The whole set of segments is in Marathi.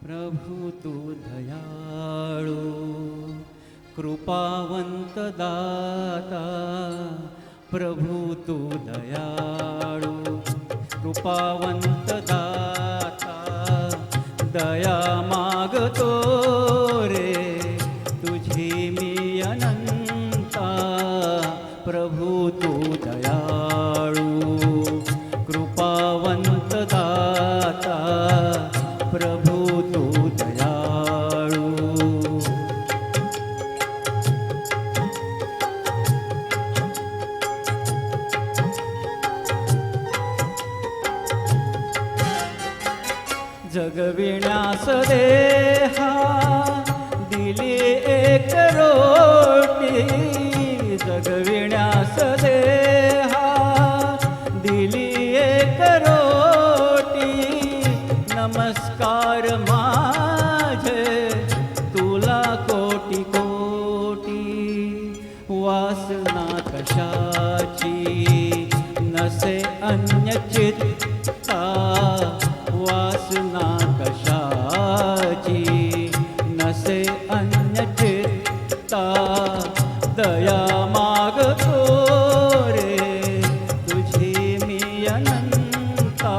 प्रभु तू दयाळू कृपावंत दाता, प्रभु तू दयाळू कृपावंत दाता, दया मागतो रे तुझी मी अनंता, प्रभु तू दयाळू कृपावंत दाता, प्रभु तू दयाळू. जगविण्यास देहा दिली एक रोटी, जगविण्यास देहा दिली एक रोटी, नमस्कार माझे तुला कोटी कोटी. वासना कशाची नसे अन्य चित्ता, वासना कशाची नसे अन्य चित्ता, दया मागतो रे तुझी मी अनंता,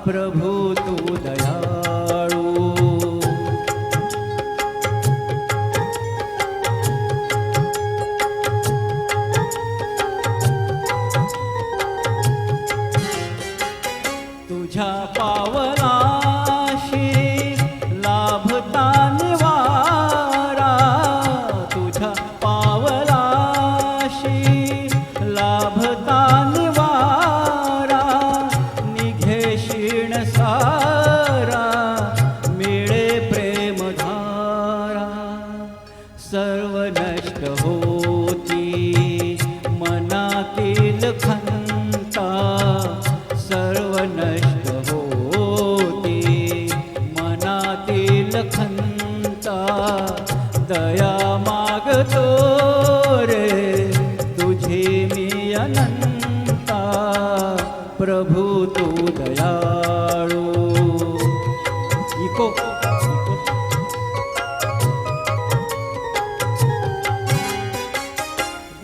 प्रभु तू दयाळू. तुझ्या पावलाशी लाभता निवारा, तुझ्या पावलाशी लाभता निवारा, निघे क्षीण सारा मिळे प्रेमधारा. सर्व नष्ट होती मनातील खंता, सर्व नष्ट होती मनातील खंता, दया मागतो रे तुझी मी अनंता, प्रभु तू दयाळू. इको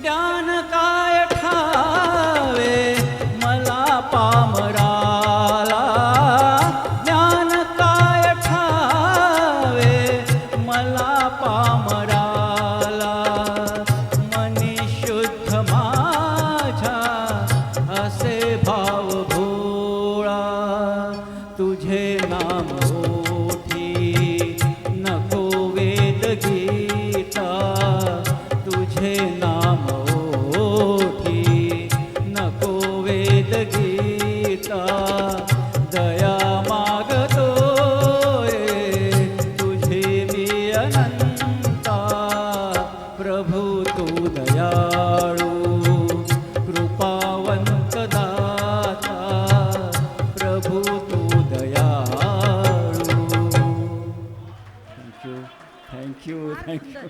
ज्ञान काय ठावे मला पामराला, ज्ञान काय ठावे मला पामराला, मनी शुद्ध माझ्या असे भाव भोळा, तुझे नाम ओठी नको वेद गीता, तुझे नाम ओठी नको वेद गीता, दया मागतो रे तुझे मी अनंता, प्रभु तू दयाळू कृपावंत दाता, प्रभु तू दयाळू. Thank you thank you thank you.